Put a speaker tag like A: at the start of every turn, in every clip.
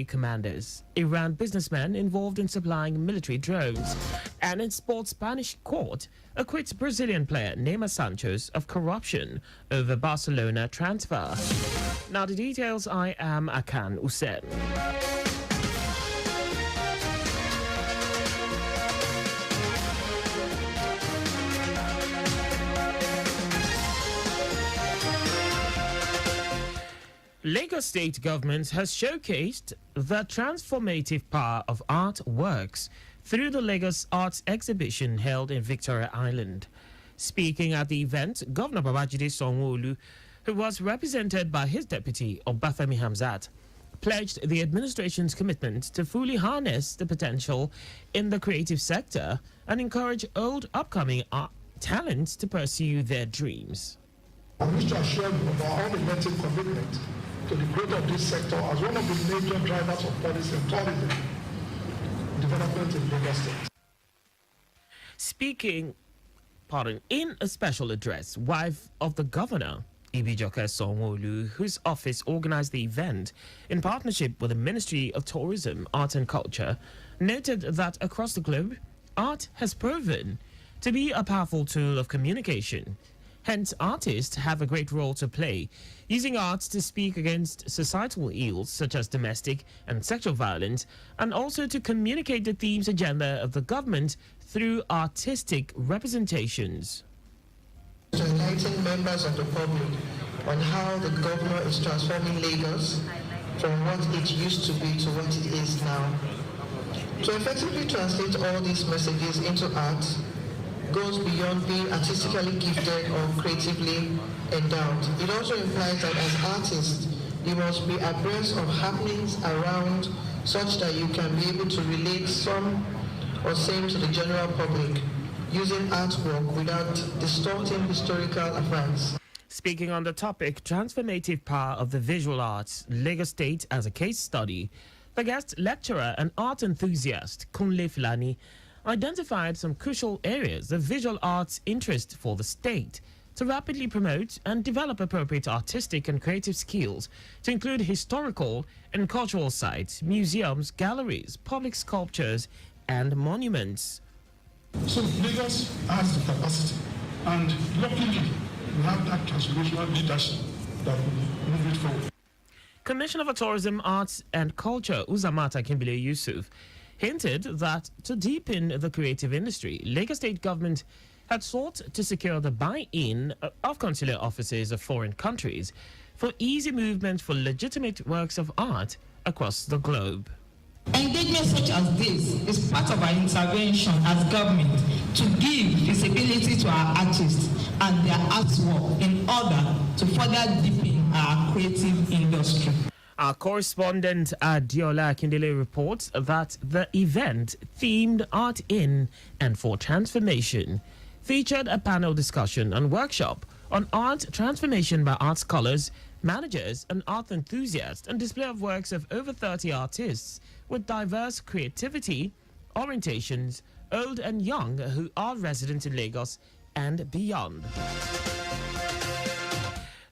A: commanders, Iran businessmen involved in supplying military drones, and in sports, Spanish court acquits Brazilian player Neymar Santos of corruption over Barcelona transfer. Now the details. I am Akan Usen. Lagos State government has showcased the transformative power of artworks through the Lagos Arts Exhibition held in Victoria Island. Speaking at the event, Governor Babajide Sanwo-Olu, who was represented by his deputy Obafemi Hamzat, pledged the administration's commitment to fully harness the potential in the creative sector and encourage old upcoming art talents to pursue their dreams.
B: I wish to assure you of our unrelenting commitment to the growth of this sector as one of the major drivers of policy and tourism development in Lagos State.
A: Speaking, in a special address, wife of the governor, Ibijoke Sanwo-Olu, whose office organized the event in partnership with the Ministry of Tourism, Art and Culture, noted that across the globe, art has proven to be a powerful tool of communication. Hence, artists have a great role to play, using art to speak against societal ills such as domestic and sexual violence, and also to communicate the themes agenda of the government through artistic representations.
C: To enlighten members of the public on how the governor is transforming Lagos from what it used to be to what it is now. To effectively translate all these messages into art goes beyond being artistically gifted or creatively endowed. It also implies that as artists, you must be abreast of happenings around such that you can be able to relate some or same to the general public using artwork without distorting historical facts.
A: Speaking on the topic, transformative power of the visual arts, Lagos State as a case study, the guest lecturer and art enthusiast, Kunle Filani, identified some crucial areas of visual arts interest for the state to rapidly promote and develop appropriate artistic and creative skills to include historical and cultural sites, museums, galleries, public sculptures, and monuments.
B: So Lagos has the capacity, and luckily we have that transformational leadership that will move it forward.
A: Commissioner for Tourism, Arts and Culture, Uzamata Kimbile Yusuf, hinted that to deepen the creative industry, Lagos State government had sought to secure the buy-in of consular officers of foreign countries for easy movement for legitimate works of art across the globe.
D: Engagement such as this is part of our intervention as government to give visibility to our artists and their artwork in order to further deepen our creative industry.
A: Our correspondent Adiola Akindele reports that the event, themed Art in and for Transformation, featured a panel discussion and workshop on art transformation by art scholars, managers and art enthusiasts, and display of works of over 30 artists with diverse creativity, orientations, old and young, who are residents in Lagos and beyond.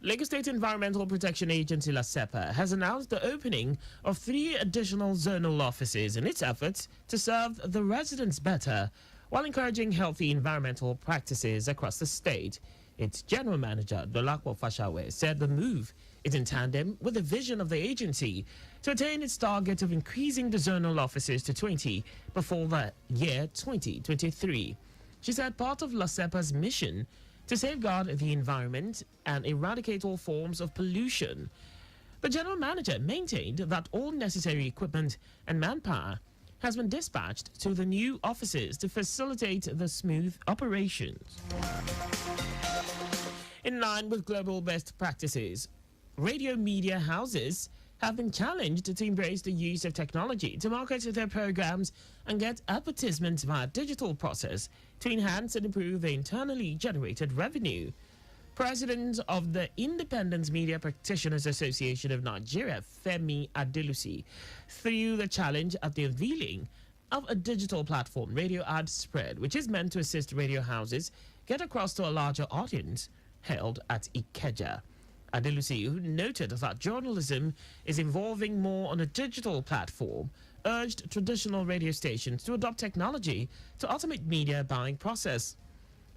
A: Lagos State Environmental Protection Agency LASEPA has announced the opening of 3 additional zonal offices in its efforts to serve the residents better while encouraging healthy environmental practices across the state. Its general manager, Dolapo Fashawe, said the move is in tandem with the vision of the agency to attain its target of increasing the zonal offices to 20 before the year 2023. She said part of LASEPA's mission to safeguard the environment and eradicate all forms of pollution. The general manager maintained that all necessary equipment and manpower has been dispatched to the new offices to facilitate the smooth operations. In line with global best practices, radio media houses have been challenged to embrace the use of technology to market their programs and get advertisements via digital process to enhance and improve the internally generated revenue. President of the Independent Media Practitioners Association of Nigeria, Femi Adelusi, threw the challenge at the unveiling of a digital platform, Radio Ad Spread, which is meant to assist radio houses get across to a larger audience, held at Ikeja. Adelusi, who noted that journalism is evolving more on a digital platform, urged traditional radio stations to adopt technology to automate media buying process.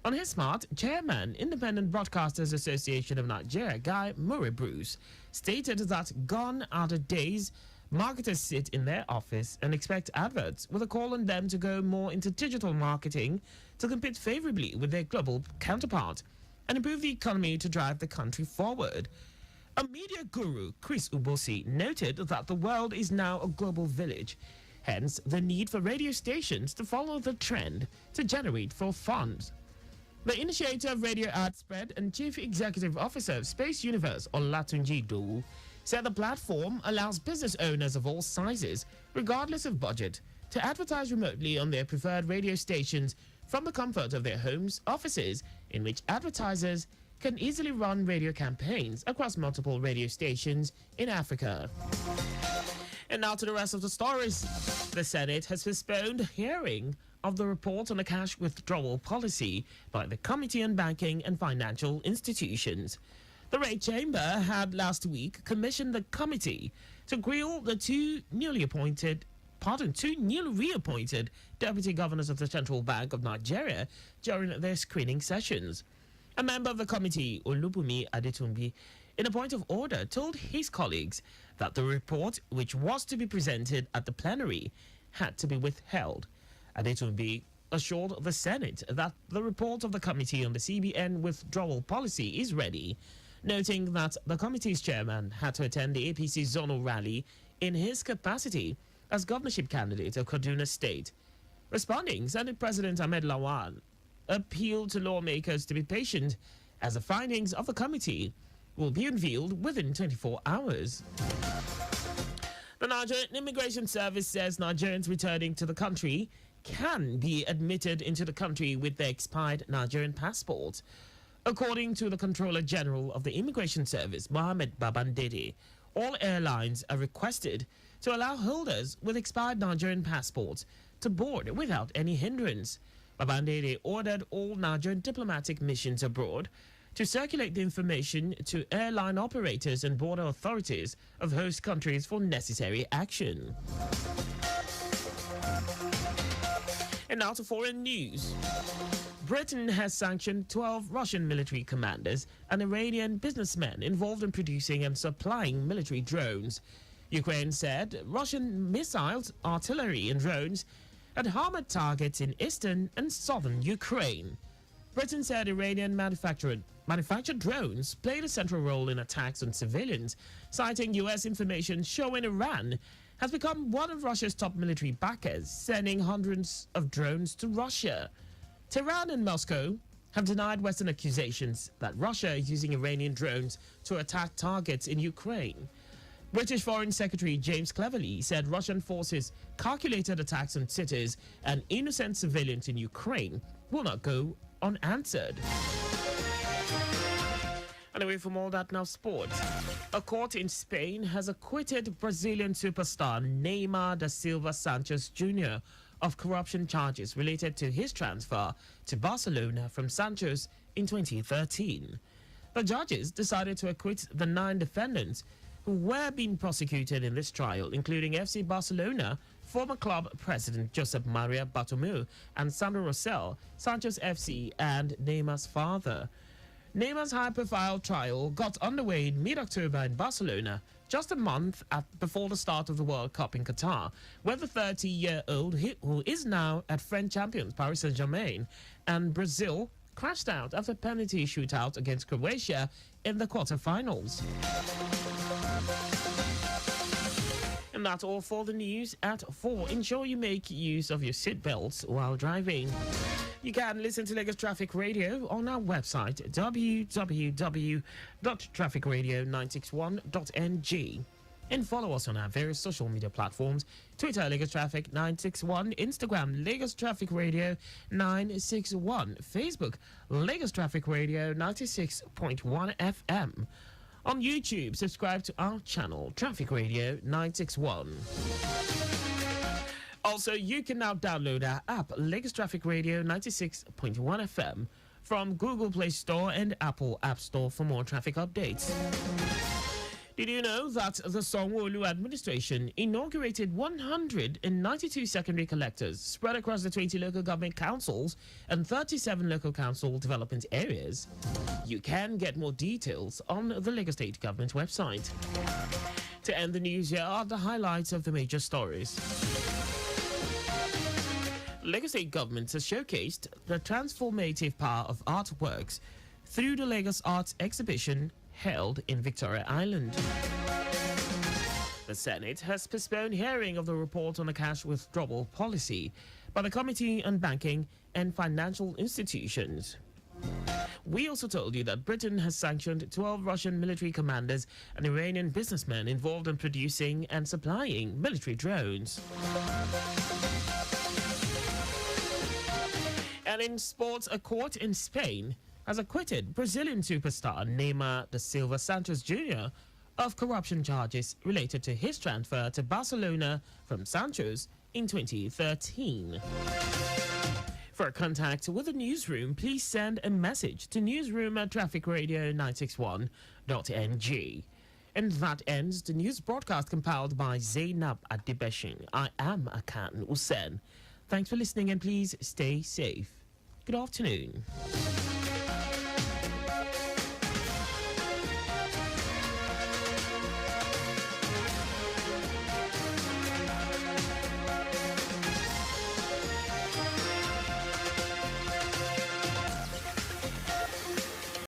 A: On his part, Chairman, Independent Broadcasters Association of Nigeria, Guy Murray Bruce, stated that gone are the days marketers sit in their office and expect adverts, with a call on them to go more into digital marketing to compete favorably with their global counterpart and improve the economy to drive the country forward. A media guru, Chris Ubosi, noted that the world is now a global village, hence the need for radio stations to follow the trend to generate full funds. The initiator of Radio Ad Spread and Chief Executive Officer of Space Universe, Olatunji Dowu, said the platform allows business owners of all sizes, regardless of budget, to advertise remotely on their preferred radio stations from the comfort of their homes, offices, in which advertisers can easily run radio campaigns across multiple radio stations in Africa. And now to the rest of the stories. The Senate has postponed hearing of the report on the cash withdrawal policy by the Committee on Banking and Financial Institutions. The Red Chamber had last week commissioned the committee to grill the two newly reappointed deputy governors of the Central Bank of Nigeria during their screening sessions. A member of the committee, Olubunmi Adetunbi, in a point of order, told his colleagues that the report, which was to be presented at the plenary, had to be withheld. Adetunbi assured the Senate that the report of the Committee on the CBN Withdrawal Policy is ready, noting that the committee's chairman had to attend the APC zonal rally in his capacity as governorship candidate of Kaduna State. Responding, Senate President Ahmed Lawan appealed to lawmakers to be patient as the findings of the committee will be unveiled within 24 hours. The Nigerian Immigration Service says Nigerians returning to the country can be admitted into the country with their expired Nigerian passports. According to the Controller General of the Immigration Service, Mohammed Babandede, all airlines are requested to allow holders with expired Nigerian passports to board without any hindrance. Babandede ordered all Nigerian diplomatic missions abroad to circulate the information to airline operators and border authorities of host countries for necessary action. And now to foreign news. Britain has sanctioned 12 Russian military commanders and Iranian businessmen involved in producing and supplying military drones. Ukraine said Russian missiles, artillery and drones had harmed targets in eastern and southern Ukraine. Britain said Iranian manufactured drones played a central role in attacks on civilians, citing U.S. information showing Iran has become one of Russia's top military backers, sending hundreds of drones to Russia. Tehran and Moscow have denied Western accusations that Russia is using Iranian drones to attack targets in Ukraine. British Foreign Secretary James Cleverly said Russian forces' calculated attacks on cities and innocent civilians in Ukraine will not go unanswered. And away from all that, now sports. A court in Spain has acquitted Brazilian superstar Neymar da Silva Sanchez Jr. of corruption charges related to his transfer to Barcelona from Santos in 2013. The judges decided to acquit the 9 defendants who were being prosecuted in this trial, including FC Barcelona, former club president Josep Maria Bartomeu, and Sandro Rosell, Santos FC, and Neymar's father. Neymar's high-profile trial got underway in mid-October in Barcelona, just a month before the start of the World Cup in Qatar, where the 30-year-old, who is now at French champions Paris Saint-Germain, and Brazil crashed out after a penalty shootout against Croatia in the quarter-finals. And that's all for the news at 4. Ensure you make use of your seatbelts while driving. You can listen to Lagos Traffic Radio on our website, www.trafficradio961.ng. And follow us on our various social media platforms: Twitter, Lagos Traffic 961, Instagram, Lagos Traffic Radio 961, Facebook, Lagos Traffic Radio 96.1 FM. On YouTube, subscribe to our channel, Traffic Radio 961. Also, you can now download our app, Lagos Traffic Radio 96.1 FM, from Google Play Store and Apple App Store for more traffic updates. Did you know that the Sanwo-Olu administration inaugurated 192 secondary collectors spread across the 20 local government councils and 37 local council development areas? You can get more details on the Lagos State government website. To end the news, here are the highlights of the major stories. Lagos State government has showcased the transformative power of artworks through the Lagos Arts Exhibition held in Victoria Island. The Senate has postponed hearing of the report on the cash withdrawal policy by the Committee on Banking and Financial Institutions. We also told you that Britain has sanctioned 12 Russian military commanders and Iranian businessmen involved in producing and supplying military drones. And in sports, a court in Spain has acquitted Brazilian superstar Neymar da Silva Santos Jr. of corruption charges related to his transfer to Barcelona from Santos in 2013. For contact with the newsroom, please send a message to newsroom@trafficradio961.ng. And that ends the news broadcast compiled by Zainab Adibeshin. I am Akan Usen. Thanks for listening and please stay safe. Good afternoon.